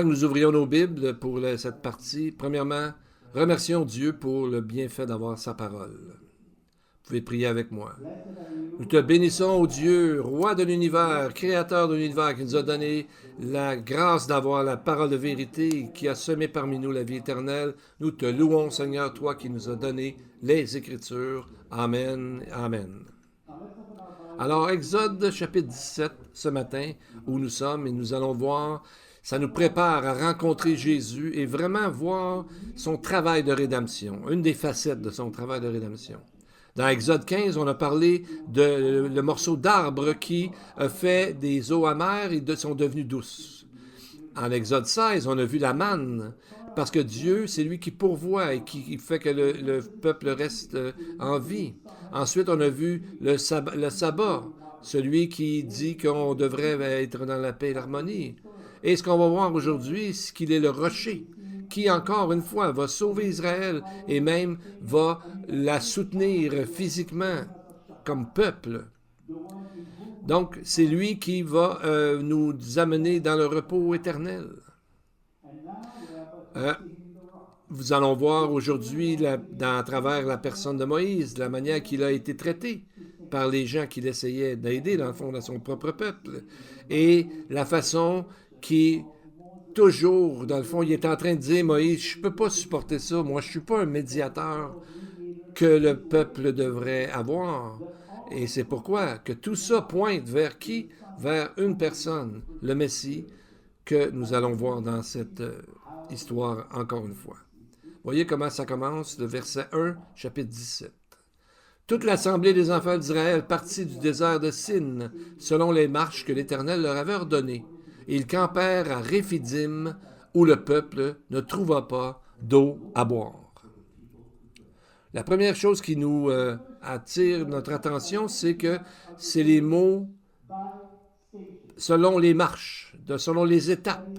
Avant que nous ouvrions nos Bibles pour cette partie, premièrement, remercions Dieu pour le bienfait d'avoir sa parole. Vous pouvez prier avec moi. Nous te bénissons, ô Dieu, roi de l'univers, créateur de l'univers, qui nous a donné la grâce d'avoir la parole de vérité, qui a semé parmi nous la vie éternelle. Nous te louons, Seigneur, toi qui nous as donné les Écritures. Amen, amen. Alors, Exode chapitre 17, ce matin, où nous sommes, et nous allons voir, ça nous prépare à rencontrer Jésus et vraiment voir son travail de rédemption, une des facettes de son travail de rédemption. Dans Exode 15, on a parlé de le morceau d'arbre qui a fait des eaux amères et sont devenues douces. En Exode 16, on a vu la manne, parce que Dieu, c'est lui qui pourvoit et qui fait que le peuple reste en vie. Ensuite, on a vu le sabbat, celui qui dit qu'on devrait être dans la paix et l'harmonie. Et ce qu'on va voir aujourd'hui, c'est qu'il est le rocher, qui, encore une fois, va sauver Israël et même va la soutenir physiquement comme peuple. Donc, c'est lui qui va nous amener dans le repos éternel. Vous allons voir aujourd'hui, à travers la personne de Moïse, la manière qu'il a été traité par les gens qu'il essayait d'aider, dans le fond, dans son propre peuple. Et la façon qui, toujours, dans le fond, il est en train de dire, Moïse, je ne peux pas supporter ça. Moi, je ne suis pas un médiateur que le peuple devrait avoir. Et c'est pourquoi que tout ça pointe vers qui? Vers une personne, le Messie, que nous allons voir dans cette histoire encore une fois. Voyez comment ça commence, le verset 1, chapitre 17. Toute l'assemblée des enfants d'Israël partit du désert de Sin, selon les marches que l'Éternel leur avait ordonnées. Ils campèrent à Réphidim, où le peuple ne trouva pas d'eau à boire. La première chose qui nous attire notre attention, c'est que c'est les mots selon les marches, selon les étapes.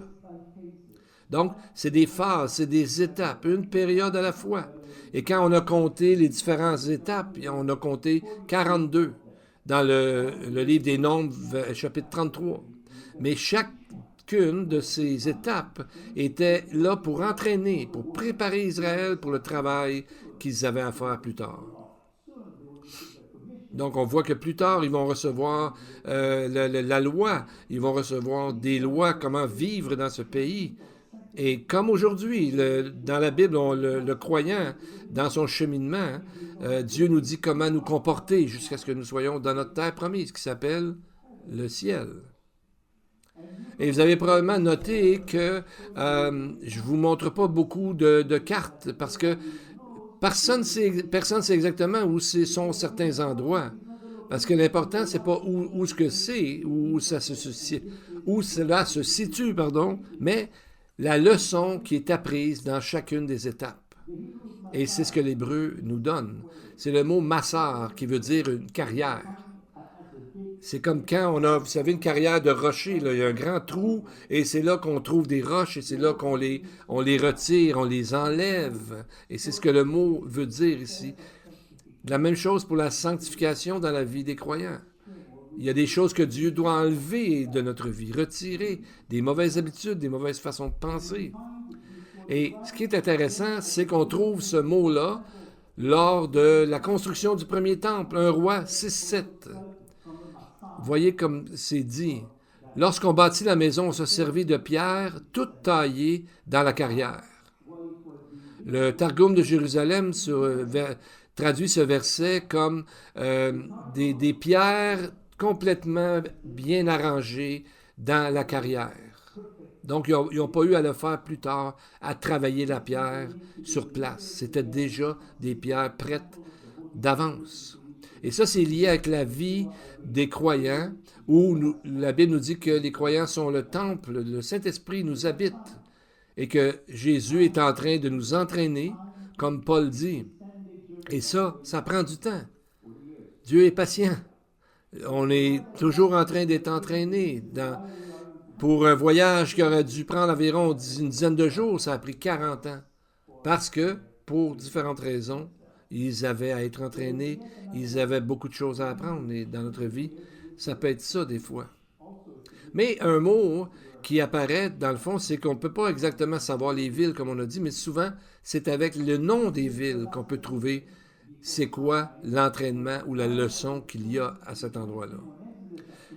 Donc, c'est des phases, c'est des étapes, une période à la fois. Et quand on a compté les différentes étapes, on a compté 42 dans le livre des Nombres, chapitre 33. Mais chacune de ces étapes était là pour entraîner, pour préparer Israël pour le travail qu'ils avaient à faire plus tard. Donc, on voit que plus tard, ils vont recevoir la loi, ils vont recevoir des lois, comment vivre dans ce pays. Et comme aujourd'hui, dans la Bible, le croyant, dans son cheminement, Dieu nous dit comment nous comporter jusqu'à ce que nous soyons dans notre terre promise, qui s'appelle le ciel. Et vous avez probablement noté que je ne vous montre pas beaucoup de cartes, parce que personne ne sait exactement où sont certains endroits. Parce que l'important, c'est pas où ce que c'est, où cela se situe, mais la leçon qui est apprise dans chacune des étapes. Et c'est ce que l'hébreu nous donne. C'est le mot massar qui veut dire une carrière. C'est comme quand on a, vous savez, une carrière de rocher, là, il y a un grand trou et c'est là qu'on trouve des roches et c'est là qu'on les retire, on les enlève. Et c'est ce que le mot veut dire ici. La même chose pour la sanctification dans la vie des croyants. Il y a des choses que Dieu doit enlever de notre vie, retirer des mauvaises habitudes, des mauvaises façons de penser. Et ce qui est intéressant, c'est qu'on trouve ce mot-là lors de la construction du premier temple, 1 Roi 6-7. Voyez comme c'est dit. Lorsqu'on bâtit la maison, on se servit de pierres toutes taillées dans la carrière. Le Targum de Jérusalem traduit ce verset comme des pierres complètement bien arrangé dans la carrière. Donc, ils n'ont pas eu à le faire plus tard, à travailler la pierre sur place. C'était déjà des pierres prêtes d'avance. Et ça, c'est lié avec la vie des croyants, où la Bible nous dit que les croyants sont le temple, le Saint-Esprit nous habite, et que Jésus est en train de nous entraîner, comme Paul dit. Et ça prend du temps. Dieu est patient. On est toujours en train d'être entraîné. Pour un voyage qui aurait dû prendre environ une dizaine de jours, ça a pris 40 ans. Parce que, pour différentes raisons, ils avaient à être entraînés, ils avaient beaucoup de choses à apprendre. Et dans notre vie, ça peut être ça des fois. Mais un mot qui apparaît, dans le fond, c'est qu'on ne peut pas exactement savoir les villes, comme on a dit, mais souvent, c'est avec le nom des villes qu'on peut trouver c'est quoi l'entraînement ou la leçon qu'il y a à cet endroit-là.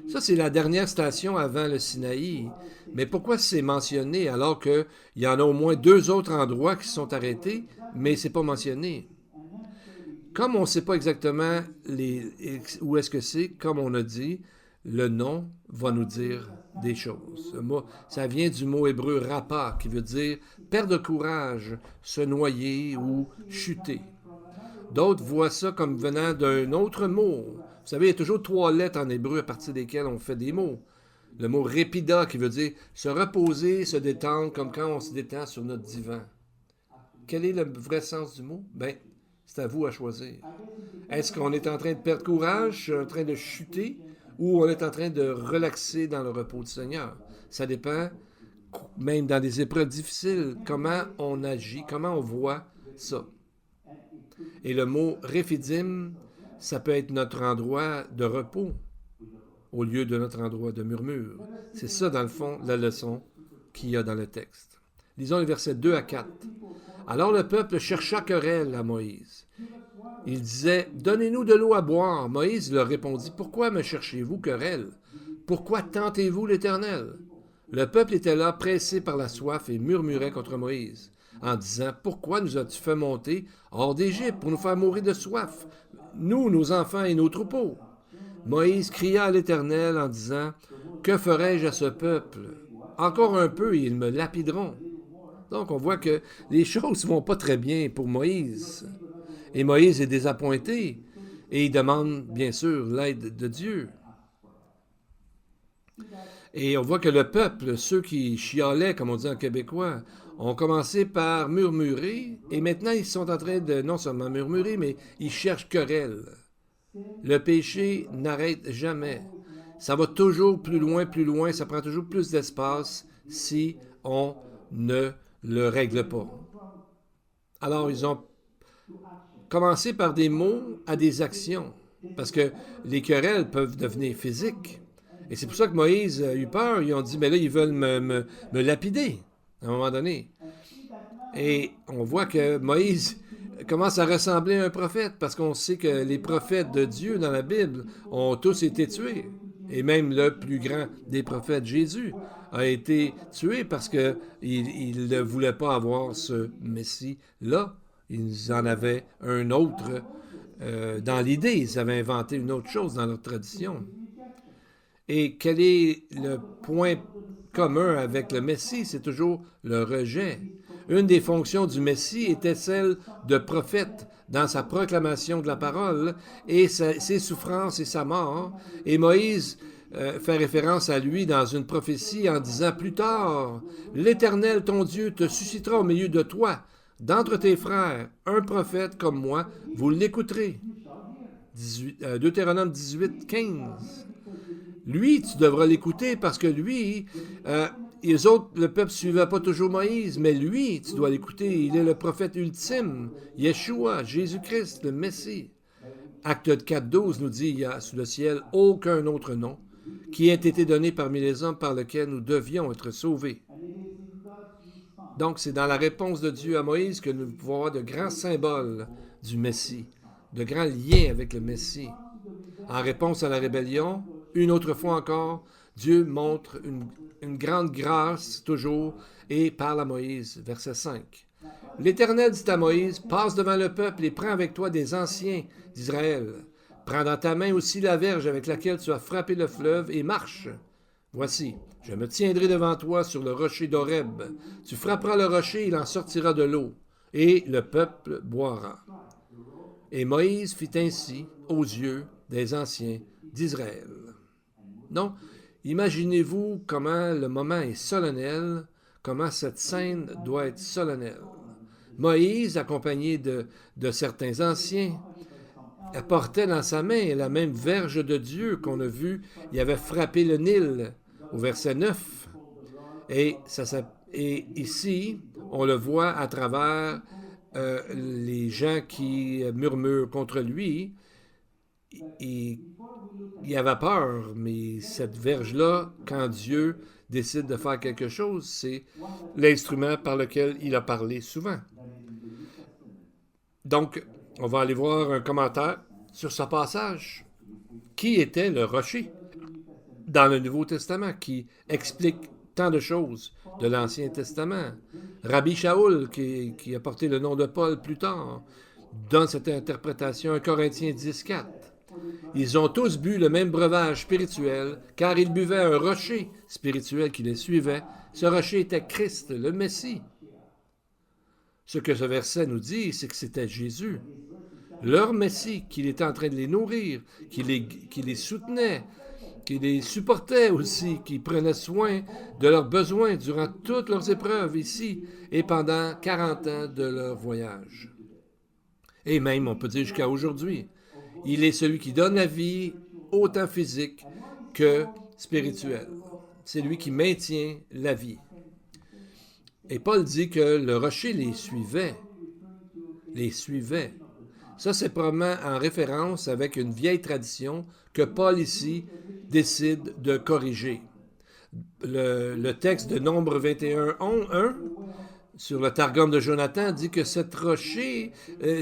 Ça, c'est la dernière station avant le Sinaï. Mais pourquoi c'est mentionné alors qu'il y en a au moins 2 autres endroits qui sont arrêtés, mais c'est pas mentionné? Comme on ne sait pas exactement où est-ce que c'est, comme on a dit, le nom va nous dire des choses. Ça vient du mot hébreu rapa, qui veut dire perdre courage, se noyer ou chuter. D'autres voient ça comme venant d'un autre mot. Vous savez, il y a toujours 3 lettres en hébreu à partir desquelles on fait des mots. Le mot répida, qui veut dire se reposer, se détendre, comme quand on se détend sur notre divan. Quel est le vrai sens du mot? Ben, c'est à vous à choisir. Est-ce qu'on est en train de perdre courage, en train de chuter, ou on est en train de relaxer dans le repos du Seigneur? Ça dépend, même dans des épreuves difficiles, comment on agit, comment on voit ça. Et le mot réphidim, ça peut être notre endroit de repos au lieu de notre endroit de murmure. C'est ça, dans le fond, la leçon qu'il y a dans le texte. Lisons les versets 2 à 4. Alors le peuple chercha querelle à Moïse. Il disait, « Donnez-nous de l'eau à boire. » Moïse leur répondit, « Pourquoi me cherchez-vous querelle? Pourquoi tentez-vous l'Éternel? » Le peuple était là, pressé par la soif, et murmurait contre Moïse, en disant, « Pourquoi nous as-tu fait monter hors d'Égypte pour nous faire mourir de soif, nous, nos enfants et nos troupeaux? » Moïse cria à l'Éternel en disant, « Que ferai-je à ce peuple? Encore un peu et ils me lapideront. » Donc on voit que les choses ne vont pas très bien pour Moïse. Et Moïse est désappointé et il demande bien sûr l'aide de Dieu. Et on voit que le peuple, ceux qui chialaient, comme on dit en québécois, ont commencé par murmurer et maintenant ils sont en train de non seulement murmurer, mais ils cherchent querelle. Le péché n'arrête jamais. Ça va toujours plus loin, ça prend toujours plus d'espace si on ne le règle pas. Alors, ils ont commencé par des mots à des actions, parce que les querelles peuvent devenir physiques. Et c'est pour ça que Moïse a eu peur. Ils ont dit, mais là, ils veulent me lapider, à un moment donné. Et on voit que Moïse commence à ressembler à un prophète, parce qu'on sait que les prophètes de Dieu dans la Bible ont tous été tués. Et même le plus grand des prophètes, Jésus, a été tué parce qu'il ne voulait pas avoir ce Messie-là. Ils en avaient un autre dans l'idée. Ils avaient inventé une autre chose dans leur tradition. Et quel est le point commun avec le Messie? C'est toujours le rejet. Une des fonctions du Messie était celle de prophète dans sa proclamation de la parole et ses souffrances et sa mort. Et Moïse fait référence à lui dans une prophétie en disant « Plus tard, l'Éternel, ton Dieu, te suscitera au milieu de toi, d'entre tes frères, un prophète comme moi, vous l'écouterez. » Deutéronome 18, 15. Lui, tu devras l'écouter parce que lui, les autres, le peuple ne suivait pas toujours Moïse, mais lui, tu dois l'écouter. Il est le prophète ultime, Yeshua, Jésus-Christ, le Messie. Acte 4.12 nous dit, il n'y a sous le ciel aucun autre nom qui ait été donné parmi les hommes par lequel nous devions être sauvés. Donc, c'est dans la réponse de Dieu à Moïse que nous pouvons avoir de grands symboles du Messie, de grands liens avec le Messie. En réponse à la rébellion, une autre fois encore, Dieu montre une grande grâce toujours et parle à Moïse. Verset 5. L'Éternel dit à Moïse, « Passe devant le peuple et prends avec toi des anciens d'Israël. Prends dans ta main aussi la verge avec laquelle tu as frappé le fleuve et marche. Voici, je me tiendrai devant toi sur le rocher d'Horeb. Tu frapperas le rocher, il en sortira de l'eau, et le peuple boira. » Et Moïse fit ainsi aux yeux des anciens d'Israël. Donc, imaginez-vous comment le moment est solennel, comment cette scène doit être solennelle. Moïse, accompagné de certains anciens, portait dans sa main la même verge de Dieu qu'on a vu. Il avait frappé le Nil au verset 9. Et ici, on le voit à travers les gens qui murmurent contre lui. il, il avait peur, mais cette verge-là, quand Dieu décide de faire quelque chose, c'est l'instrument par lequel il a parlé souvent. Donc, on va aller voir un commentaire sur ce passage. Qui était le rocher dans le Nouveau Testament qui explique tant de choses de l'Ancien Testament? Rabbi Shaul, qui a porté le nom de Paul plus tard, donne cette interprétation, 1 Corinthiens 10,4. Ils ont tous bu le même breuvage spirituel, car ils buvaient un rocher spirituel qui les suivait. Ce rocher était Christ, le Messie. Ce que ce verset nous dit, c'est que c'était Jésus, leur Messie, qu'il était en train de les nourrir, qui les soutenait, qui les supportait aussi, qui prenait soin de leurs besoins durant toutes leurs épreuves ici et pendant 40 ans de leur voyage. Et même, on peut dire jusqu'à aujourd'hui, il est celui qui donne la vie, autant physique que spirituelle. C'est lui qui maintient la vie. Et Paul dit que le rocher les suivait. Les suivait. Ça, c'est probablement en référence avec une vieille tradition que Paul ici décide de corriger. Le texte de Nombre 21, 1, sur le Targum de Jonathan, dit que cet rocher,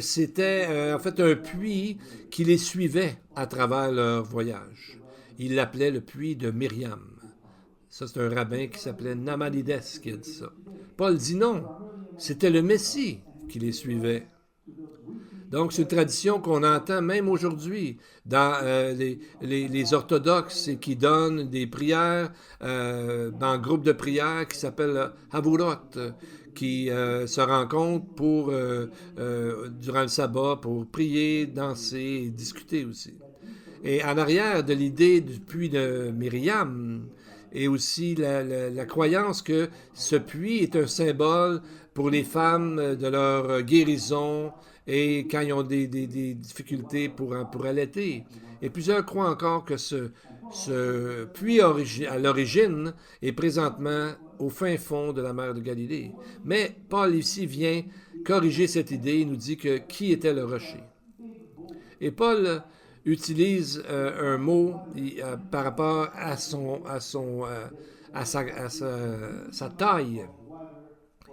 c'était en fait un puits qui les suivait à travers leur voyage. Il l'appelait le puits de Myriam. Ça, c'est un rabbin qui s'appelait Namalides qui a dit ça. Paul dit non, c'était le Messie qui les suivait. Donc, c'est une tradition qu'on entend même aujourd'hui dans les orthodoxes et qui donnent des prières dans un groupe de prières qui s'appelle Havurot, qui se rencontrent durant le sabbat pour prier, danser et discuter aussi. Et en arrière de l'idée du puits de Myriam, et aussi la croyance que ce puits est un symbole pour les femmes de leur guérison et quand ils ont des difficultés pour allaiter. Et plusieurs croient encore que ce puits à l'origine est présentement au fin fond de la mer de Galilée. Mais Paul ici vient corriger cette idée. Il nous dit que qui était le rocher. Et Paul utilise un mot par rapport à sa taille.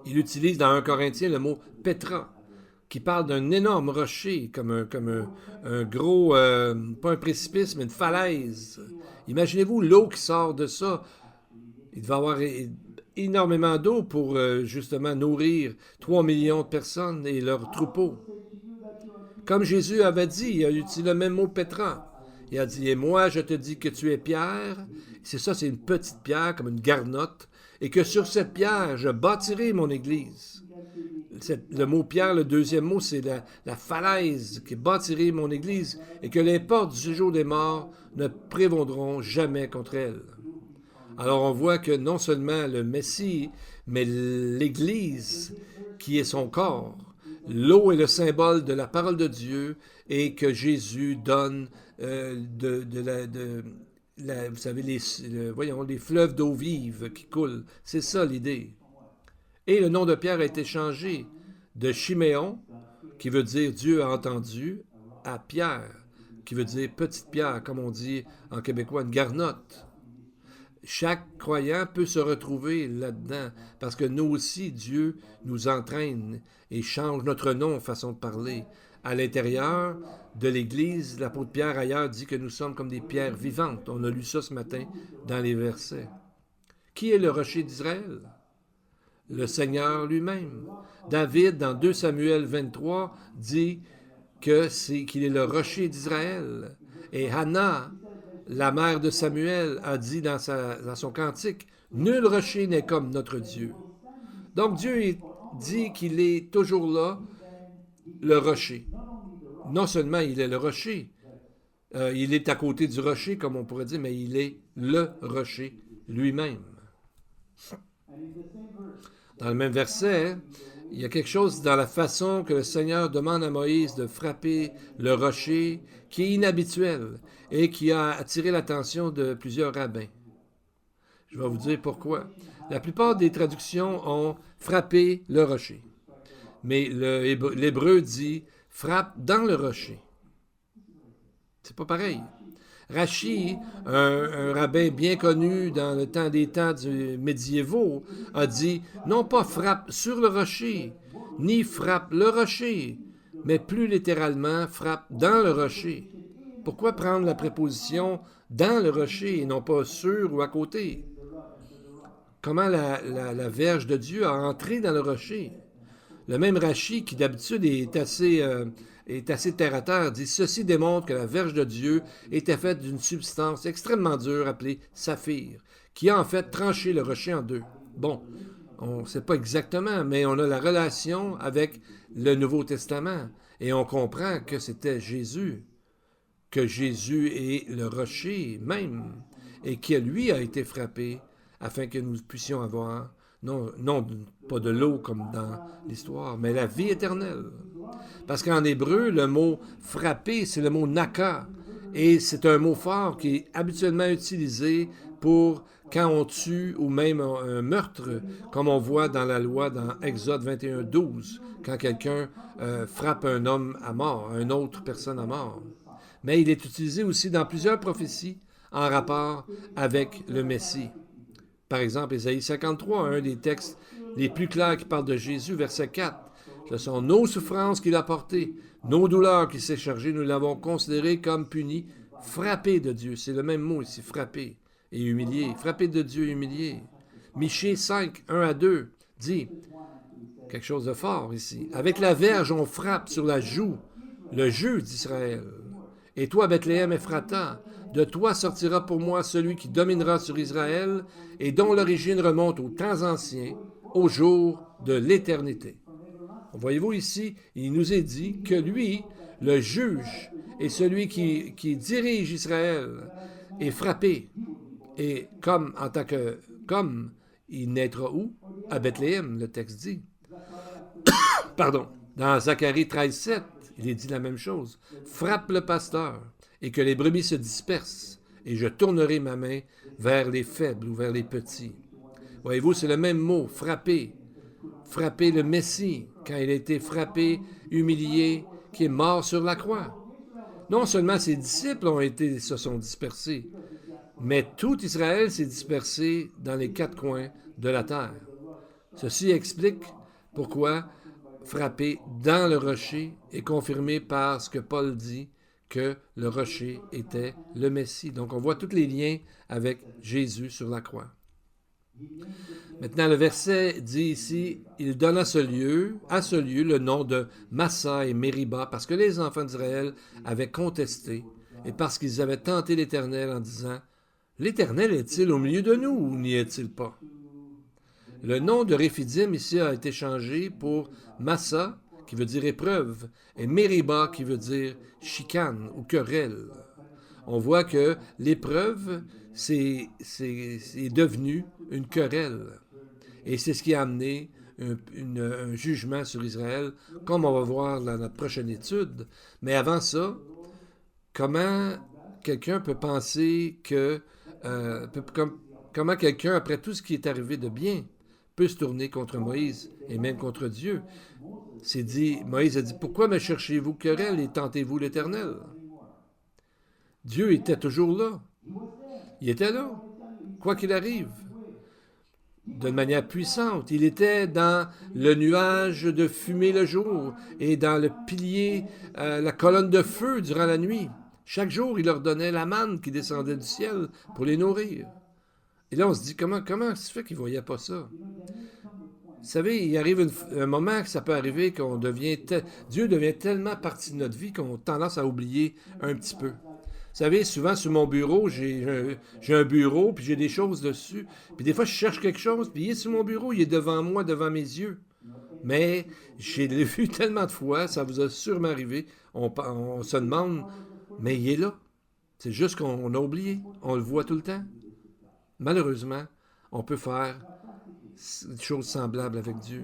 Il utilise dans 1 Corinthiens le mot Petra, qui parle d'un énorme rocher, comme un gros, pas un précipice, mais une falaise. Imaginez-vous l'eau qui sort de ça. Il devait y avoir énormément d'eau pour justement nourrir 3 millions de personnes et leurs troupeaux. Comme Jésus avait dit, il a utilisé le même mot Petra. Il a dit, et moi je te dis que tu es Pierre. C'est ça, c'est une petite pierre, comme une garnotte. Et que sur cette pierre, je bâtirai mon église. Le mot pierre, le deuxième mot, c'est la falaise qui bâtirait mon église. Et que les portes du séjour des morts ne prévaudront jamais contre elle. Alors on voit que non seulement le Messie, mais l'église qui est son corps. L'eau est le symbole de la parole de Dieu et que Jésus donne vous savez, les fleuves d'eau vive qui coulent. C'est ça l'idée. Et le nom de Pierre a été changé de Chiméon, qui veut dire Dieu a entendu, à Pierre, qui veut dire petite pierre, comme on dit en québécois, une garnotte. Chaque croyant peut se retrouver là-dedans, parce que nous aussi, Dieu nous entraîne et change notre nom, façon de parler. À l'intérieur de l'Église, l'apôtre Pierre ailleurs dit que nous sommes comme des pierres vivantes. On a lu ça ce matin dans les versets. Qui est le rocher d'Israël? Le Seigneur lui-même. David, dans 2 Samuel 23, dit qu'il est le rocher d'Israël. Et Hannah, la mère de Samuel, a dit dans son cantique, « Nul rocher n'est comme notre Dieu. » Donc Dieu dit qu'il est toujours là, le rocher. Non seulement il est le rocher, il est à côté du rocher, comme on pourrait dire, mais il est le rocher lui-même. Dans le même verset, il y a quelque chose dans la façon que le Seigneur demande à Moïse de frapper le rocher qui est inhabituel et qui a attiré l'attention de plusieurs rabbins. Je vais vous dire pourquoi. La plupart des traductions ont frappé le rocher. Mais l'hébreu dit frappe dans le rocher. C'est pas pareil. Rachi, un rabbin bien connu dans le temps des temps médiévaux, a dit non pas frappe sur le rocher, ni frappe le rocher, mais plus littéralement frappe dans le rocher. Pourquoi prendre la préposition dans le rocher et non pas sur ou à côté? Comment la verge de Dieu a entré dans le rocher? Le même Rachi, qui d'habitude est assez terre à terre, dit « Ceci démontre que la verge de Dieu était faite d'une substance extrêmement dure appelée saphir, qui a en fait tranché le rocher en deux. » Bon, on ne sait pas exactement, mais on a la relation avec le Nouveau Testament et on comprend que c'était Jésus, que Jésus est le rocher même et que lui a été frappé afin que nous puissions avoir non pas de l'eau comme dans l'histoire, mais la vie éternelle. Parce qu'en hébreu, le mot frapper, c'est le mot naka. Et c'est un mot fort qui est habituellement utilisé pour quand on tue ou même un meurtre, comme on voit dans la loi dans Exode 21, 12, quand quelqu'un frappe un homme à mort, une autre personne à mort. Mais il est utilisé aussi dans plusieurs prophéties en rapport avec le Messie. Par exemple, Ésaïe 53, un des textes les plus clairs qui parle de Jésus, verset 4. Ce sont nos souffrances qu'il a portées, nos douleurs qu'il s'est chargées, nous l'avons considéré comme puni, frappé de Dieu. C'est le même mot ici, frappé et humilié. Frappé de Dieu et humilié. Michée 5, 1 à 2 dit quelque chose de fort ici. Avec la verge, on frappe sur la joue le jeu d'Israël. Et toi, Bethléem Ephrata, de toi sortira pour moi celui qui dominera sur Israël et dont l'origine remonte aux temps anciens, au jour de l'éternité. Voyez-vous ici, il nous est dit que lui, le juge et celui qui dirige Israël, est frappé. Et comme il naîtra où? À Bethléem, le texte dit. Pardon. Dans Zacharie 13, 7, il est dit la même chose. Frappe le pasteur et que les brebis se dispersent, et je tournerai ma main vers les faibles ou vers les petits. Voyez-vous, c'est le même mot, frapper. Frapper le Messie, quand il a été frappé, humilié, qui est mort sur la croix. Non seulement ses disciples se sont dispersés, mais tout Israël s'est dispersé dans les quatre coins de la terre. Ceci explique pourquoi frapper dans le rocher est confirmé par ce que Paul dit, que le rocher était le Messie. Donc on voit tous les liens avec Jésus sur la croix. Maintenant, le verset dit ici, il donne à ce lieu le nom de Massa et Mériba, parce que les enfants d'Israël avaient contesté, et parce qu'ils avaient tenté l'Éternel en disant, l'Éternel est-il au milieu de nous ou n'y est-il pas? Le nom de Réphidim ici a été changé pour Massa, qui veut dire épreuve, et Mériba, qui veut dire chicane ou querelle. On voit que l'épreuve, c'est devenu une querelle. Et c'est ce qui a amené un jugement sur Israël, comme on va voir dans notre prochaine étude. Mais avant ça, comment quelqu'un peut penser que... comment quelqu'un, après tout ce qui est arrivé de bien, peut se tourner contre Moïse et même contre Dieu? C'est dit, Moïse a dit, pourquoi me cherchez-vous querelle et tentez-vous l'Éternel? Dieu était toujours là. Il était là, quoi qu'il arrive, d'une manière puissante. Il était dans le nuage de fumée le jour et dans le pilier, la colonne de feu durant la nuit. Chaque jour, il leur donnait la manne qui descendait du ciel pour les nourrir. Et là, on se dit, comment se fait qu'ils ne voyaient pas ça? Vous savez, il arrive un moment que ça peut arriver qu'on Dieu devient tellement partie de notre vie qu'on a tendance à oublier un petit peu. Vous savez, souvent sur mon bureau, j'ai un bureau, puis j'ai des choses dessus. Puis des fois, je cherche quelque chose, puis il est sur mon bureau, il est devant moi, devant mes yeux. Mais j'ai vu tellement de fois, ça vous a sûrement arrivé, on se demande, mais il est là. C'est juste qu'on a oublié, on le voit tout le temps. Malheureusement, on peut faire des choses semblables avec Dieu.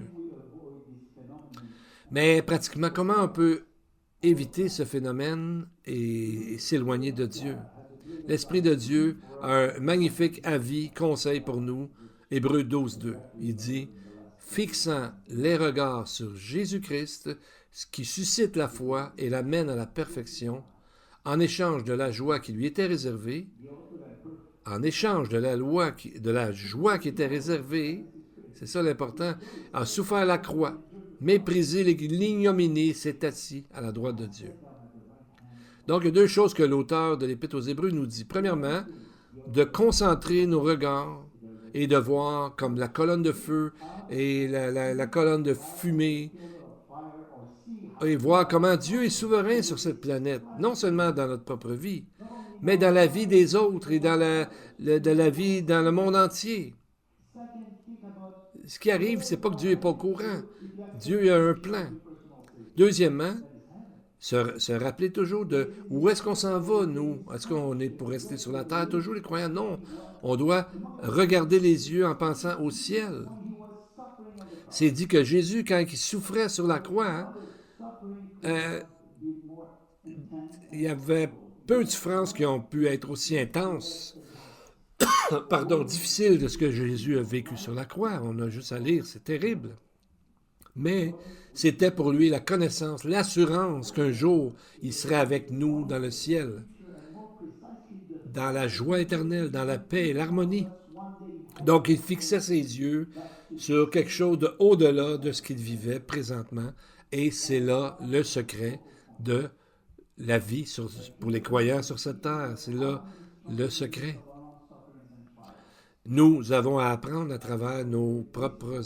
Mais pratiquement, comment on peut éviter ce phénomène et s'éloigner de Dieu? L'Esprit de Dieu a un magnifique avis, conseil pour nous. Hébreux 12, 2. Il dit, fixant les regards sur Jésus-Christ, ce qui suscite la foi et l'amène à la perfection, en échange de la joie qui lui était réservée, en échange de la joie qui était réservée, c'est ça l'important, a souffert la croix, méprisé l'ignominie, s'est assis à la droite de Dieu. Donc, il y a deux choses que l'auteur de l'Épître aux Hébreux nous dit. Premièrement, de concentrer nos regards et de voir comme la colonne de feu et la colonne de fumée et voir comment Dieu est souverain sur cette planète, non seulement dans notre propre vie, mais dans la vie des autres et dans la vie dans le monde entier. Ce qui arrive, c'est pas que Dieu n'est pas au courant. Dieu a un plan. Deuxièmement, se rappeler toujours de où est-ce qu'on s'en va, nous. Est-ce qu'on est pour rester sur la terre toujours, les croyants? Non. On doit regarder les yeux en pensant au ciel. C'est dit que Jésus, quand il souffrait sur la croix, il y avait peu de souffrances qui ont pu être aussi intenses, difficiles de ce que Jésus a vécu sur la croix. On a juste à lire, c'est terrible. Mais c'était pour lui la connaissance, l'assurance qu'un jour, il serait avec nous dans le ciel, dans la joie éternelle, dans la paix et l'harmonie. Donc, il fixait ses yeux sur quelque chose de au-delà de ce qu'il vivait présentement, et c'est là le secret de la vie pour les croyants sur cette terre. C'est là le secret. Nous avons à apprendre à travers nos propres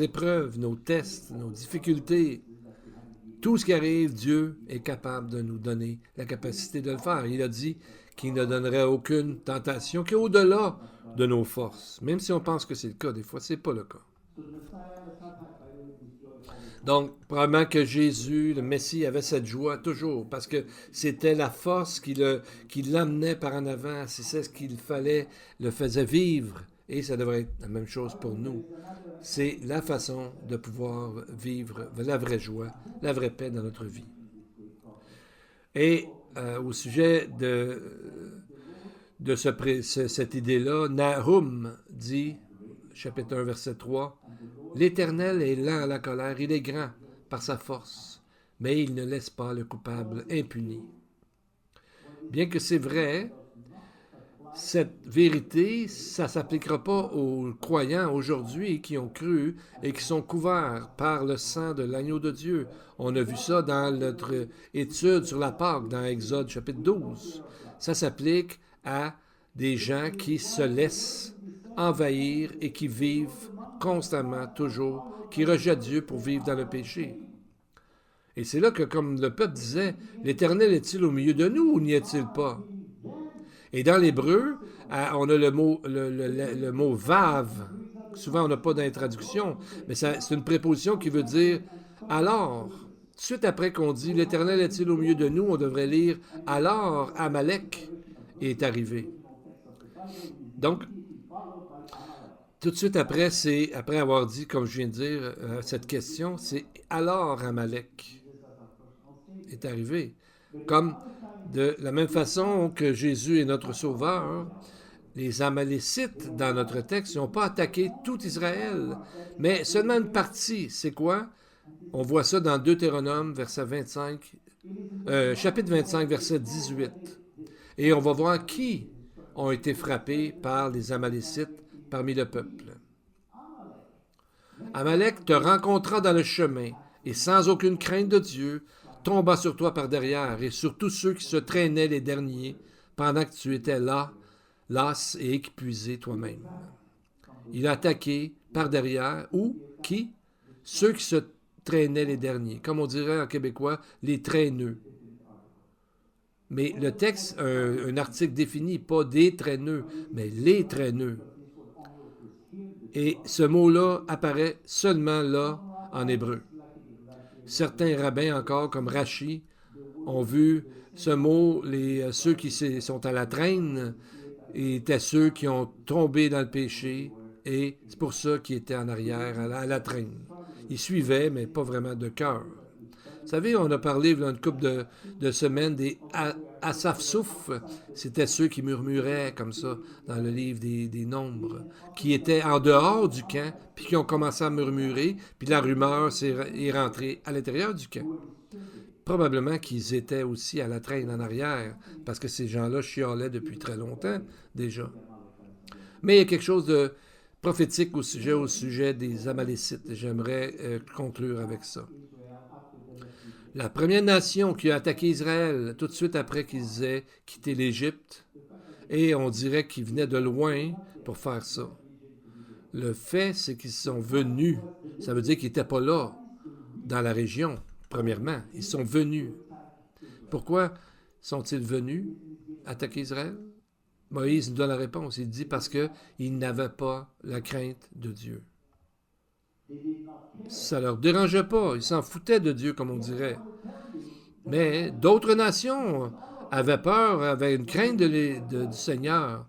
épreuves, nos tests, nos difficultés. Tout ce qui arrive, Dieu est capable de nous donner la capacité de le faire. Il a dit qu'il ne donnerait aucune tentation qui est au-delà de nos forces. Même si on pense que c'est le cas, des fois, ce n'est pas le cas. Donc, probablement que Jésus, le Messie, avait cette joie toujours, parce que c'était la force qui l'amenait par en avant, c'est ce qu'il fallait, le faisait vivre, et ça devrait être la même chose pour nous. C'est la façon de pouvoir vivre la vraie joie, la vraie paix dans notre vie. Et au sujet de cette idée-là, Nahum dit, chapitre 1, verset 3, « L'Éternel est lent à la colère, il est grand par sa force, mais il ne laisse pas le coupable impuni. » Bien que c'est vrai, cette vérité, ça ne s'appliquera pas aux croyants aujourd'hui qui ont cru et qui sont couverts par le sang de l'agneau de Dieu. On a vu ça dans notre étude sur la Pâque, dans Exode chapitre 12. Ça s'applique à des gens qui se laissent envahir et qui vivent constamment, toujours, qui rejettent Dieu pour vivre dans le péché. Et c'est là que, comme le peuple disait, « L'Éternel est-il au milieu de nous ou n'y est-il pas? » Et dans l'hébreu, on a le mot vav. Souvent, on n'a pas d'intraduction, mais c'est une préposition qui veut dire « alors ». Suite après qu'on dit « L'Éternel est-il au milieu de nous », on devrait lire « alors Amalek est arrivé ». Donc, tout de suite après, c'est après avoir dit, comme je viens de dire, cette question, c'est « alors Amalek est arrivé ». Comme de la même façon que Jésus est notre sauveur, les Amalécites, dans notre texte, n'ont pas attaqué tout Israël, mais seulement une partie. C'est quoi? On voit ça dans Deutéronome, chapitre 25, verset 18. Et on va voir qui ont été frappés par les Amalécites parmi le peuple. Amalek te rencontra dans le chemin, et sans aucune crainte de Dieu, tomba sur toi par derrière, et sur tous ceux qui se traînaient les derniers, pendant que tu étais là, las et épuisé toi-même. Il a attaqué par derrière, ou qui? Ceux qui se traînaient les derniers. Comme on dirait en québécois, les traîneux. Mais le texte, un article défini, pas des traîneux, mais les traîneux. Et ce mot-là apparaît seulement là, en hébreu. Certains rabbins encore, comme Rachi, ont vu ce mot, ceux qui sont à la traîne, étaient ceux qui ont tombé dans le péché, et c'est pour ça qu'ils étaient en arrière, à la traîne. Ils suivaient, mais pas vraiment de cœur. Vous savez, on a parlé il y a une couple de semaines des Asaph-Souf. C'était ceux qui murmuraient comme ça dans le livre des Nombres, qui étaient en dehors du camp, puis qui ont commencé à murmurer, puis la rumeur est rentrée à l'intérieur du camp. probablement qu'ils étaient aussi à la traîne en arrière, parce que ces gens-là chialaient depuis très longtemps déjà. Mais il y a quelque chose de prophétique au sujet des Amalécites. J'aimerais conclure avec ça. La première nation qui a attaqué Israël tout de suite après qu'ils aient quitté l'Égypte, et on dirait qu'ils venaient de loin pour faire ça. Le fait, c'est qu'ils sont venus. Ça veut dire qu'ils n'étaient pas là, dans la région, premièrement. Ils sont venus. Pourquoi sont-ils venus attaquer Israël? Moïse nous donne la réponse. Il dit parce qu'ils n'avaient pas la crainte de Dieu. Ça ne leur dérangeait pas. Ils s'en foutaient de Dieu, comme on dirait. Mais d'autres nations avaient peur, avaient une crainte du Seigneur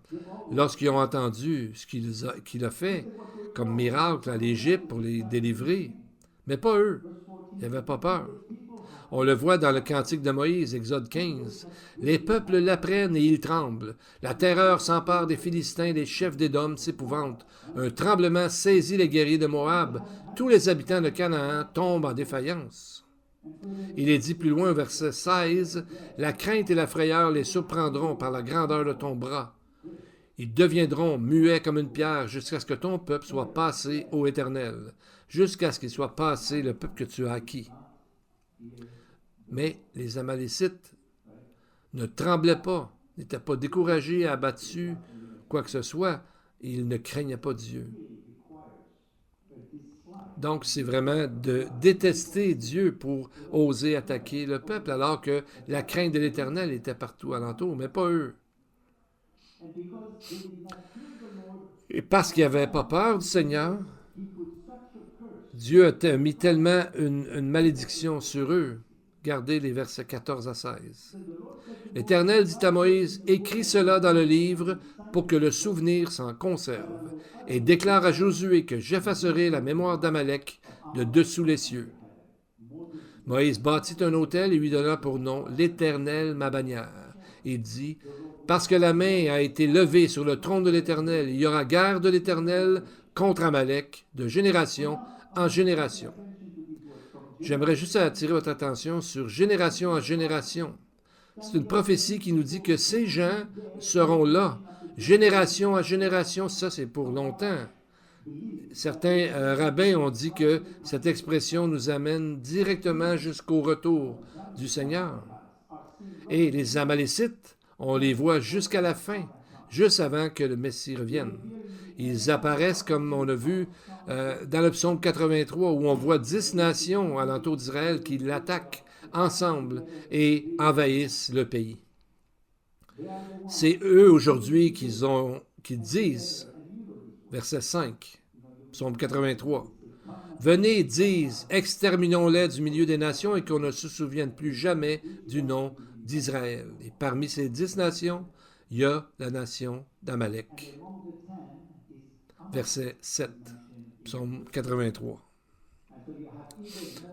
lorsqu'ils ont entendu ce qu'il a fait comme miracle à l'Égypte pour les délivrer. Mais pas eux. Ils n'avaient pas peur. On le voit dans le cantique de Moïse, Exode 15. Les peuples l'apprennent et ils tremblent. La terreur s'empare des Philistins, les chefs d'Édom s'épouvantent. Un tremblement saisit les guerriers de Moab. Tous les habitants de Canaan tombent en défaillance. Il est dit plus loin, verset 16, « La crainte et la frayeur les surprendront par la grandeur de ton bras. Ils deviendront muets comme une pierre jusqu'à ce que ton peuple soit passé au Éternel, jusqu'à ce qu'il soit passé le peuple que tu as acquis. » Mais les Amalécites ne tremblaient pas, n'étaient pas découragés, abattus, quoi que ce soit. Ils ne craignaient pas Dieu. Donc, c'est vraiment de détester Dieu pour oser attaquer le peuple, alors que la crainte de l'Éternel était partout alentour, mais pas eux. Et parce qu'ils n'avaient pas peur du Seigneur, Dieu a mis tellement une malédiction sur eux. Regardez les versets 14 à 16. L'Éternel dit à Moïse, « Écris cela dans le livre pour que le souvenir s'en conserve, et déclare à Josué que j'effacerai la mémoire d'Amalek de dessous les cieux. » Moïse bâtit un autel et lui donna pour nom l'Éternel ma bannière. Il dit, « Parce que la main a été levée sur le trône de l'Éternel, il y aura guerre de l'Éternel contre Amalek de génération en génération. » J'aimerais juste attirer votre attention sur génération en génération. C'est une prophétie qui nous dit que ces gens seront là, génération à génération. Ça, c'est pour longtemps. Certains rabbins ont dit que cette expression nous amène directement jusqu'au retour du Seigneur. Et les Amalécites, on les voit jusqu'à la fin, juste avant que le Messie revienne. Ils apparaissent, comme on a vu dans le psaume 83, où on voit 10 nations alentour d'Israël qui l'attaquent ensemble et envahissent le pays. C'est eux aujourd'hui qui disent, verset 5, psaume 83, « Venez, disent, exterminons-les du milieu des nations et qu'on ne se souvienne plus jamais du nom d'Israël. » Et parmi ces 10 nations, il y a la nation d'Amalek. Verset 7, psaume 83.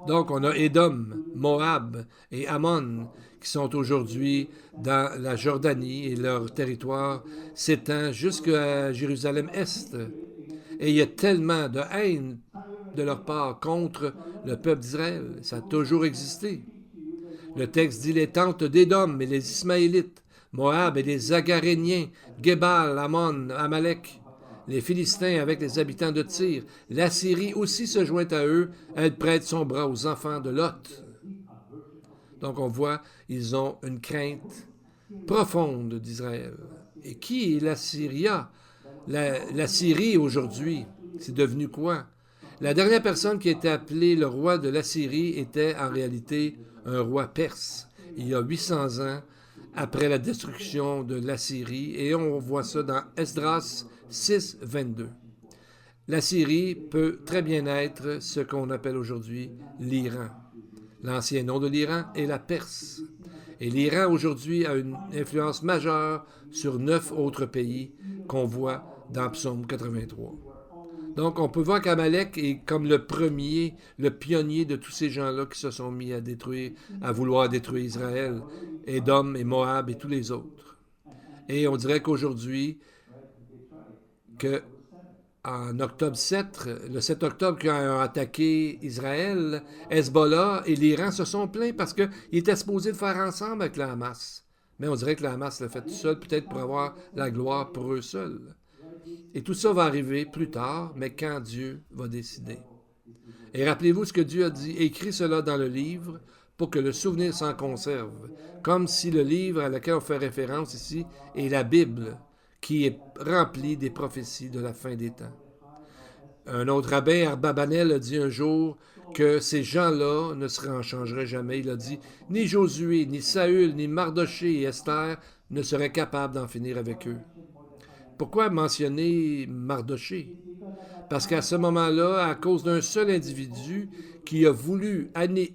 Donc, on a Édom, Moab et Ammon qui sont aujourd'hui dans la Jordanie et leur territoire s'étend jusqu'à Jérusalem-Est. Et il y a tellement de haine de leur part contre le peuple d'Israël. Ça a toujours existé. Le texte dit les tentes d'Édom et les Ismaélites, Moab et les Agaréniens, Gébal, Ammon, Amalek, les Philistins avec les habitants de Tyr. L'Assyrie aussi se joint à eux, elle prête son bras aux enfants de Lot. Donc on voit, ils ont une crainte profonde d'Israël. Et qui est l'Assyria? La Syrie aujourd'hui, c'est devenu quoi? La dernière personne qui a été appelée le roi de l'Assyrie était en réalité un roi perse, il y a 800 ans après la destruction de l'Assyrie, et on voit ça dans Esdras 6, 22. La Syrie peut très bien être ce qu'on appelle aujourd'hui l'Iran. L'ancien nom de l'Iran est la Perse. Et l'Iran aujourd'hui a une influence majeure sur 9 autres pays qu'on voit dans Psaume 83. Donc on peut voir qu'Amalek est comme le premier, le pionnier de tous ces gens-là qui se sont mis à vouloir détruire Israël, Édom et Moab et tous les autres. Et on dirait qu'aujourd'hui, que en octobre 7, le 7 octobre, qui a attaqué Israël, Hezbollah et l'Iran se sont plaints parce qu'ils étaient supposés le faire ensemble avec la Hamas. Mais on dirait que la Hamas l'a fait tout seul, peut-être pour avoir la gloire pour eux seuls. Et tout ça va arriver plus tard, mais quand Dieu va décider. Et rappelez-vous ce que Dieu a dit, écrit cela dans le livre pour que le souvenir s'en conserve, comme si le livre à lequel on fait référence ici est la Bible, qui est remplie des prophéties de la fin des temps. Un autre rabbin, Arbabanel, a dit un jour que ces gens-là ne se changeraient jamais. Il a dit, ni Josué, ni Saül, ni Mardoché et Esther ne seraient capables d'en finir avec eux. Pourquoi mentionner Mardoché? Parce qu'à ce moment-là, à cause d'un seul individu qui a voulu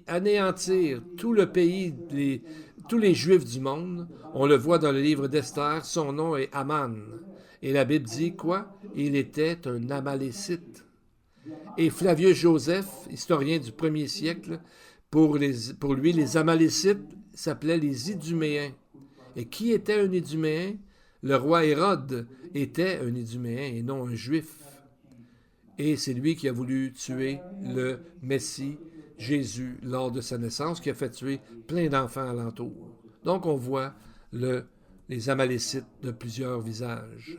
anéantir tout le pays, tous les Juifs du monde, on le voit dans le livre d'Esther, son nom est Aman. Et la Bible dit quoi? Il était un Amalécite. Et Flavius Joseph, historien du 1er siècle, pour lui, les Amalécites s'appelaient les Iduméens. Et qui était un Iduméen? Le roi Hérode était un Iduméen et non un Juif. Et c'est lui qui a voulu tuer le Messie, Jésus, lors de sa naissance, qui a fait tuer plein d'enfants alentour. Donc on voit les Amalécites de plusieurs visages.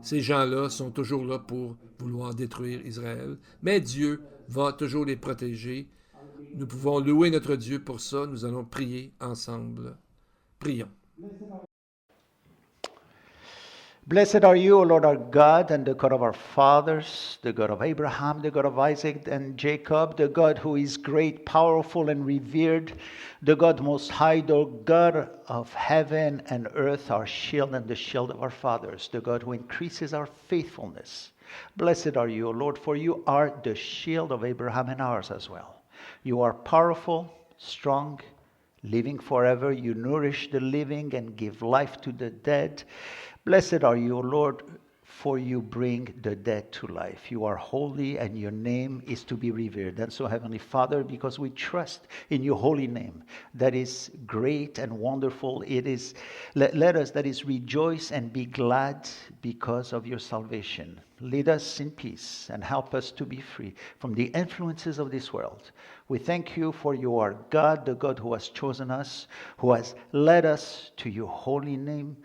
Ces gens-là sont toujours là pour vouloir détruire Israël, mais Dieu va toujours les protéger. Nous pouvons louer notre Dieu pour ça. Nous allons prier ensemble. Prions. Blessed are you, O Lord our God, and the God of our fathers, the God of Abraham, the God of Isaac and Jacob, the God who is great, powerful, and revered, the God most high, the God of heaven and earth, our shield and the shield of our fathers, the God who increases our faithfulness. Blessed are you, O Lord, for you are the shield of Abraham and ours as well. You are powerful, strong, living forever. You nourish the living and give life to the dead. Blessed are you, O Lord, for you bring the dead to life. You are holy, and your name is to be revered. And so, Heavenly Father, because we trust in your holy name, that is great and wonderful, it is, let us, that is, rejoice and be glad because of your salvation. Lead us in peace and help us to be free from the influences of this world. We thank you for you are God, the God who has chosen us, who has led us to your holy name,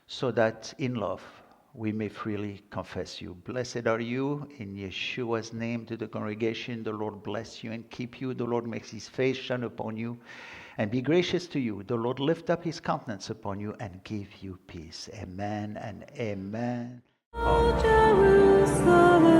so that in love we may freely confess you. Blessed are you, in Yeshua's name, to the congregation. The Lord bless you and keep you. The Lord makes his face shine upon you and be gracious to you. The Lord lift up his countenance upon you and give you peace. Amen and amen. Oh, Jerusalem.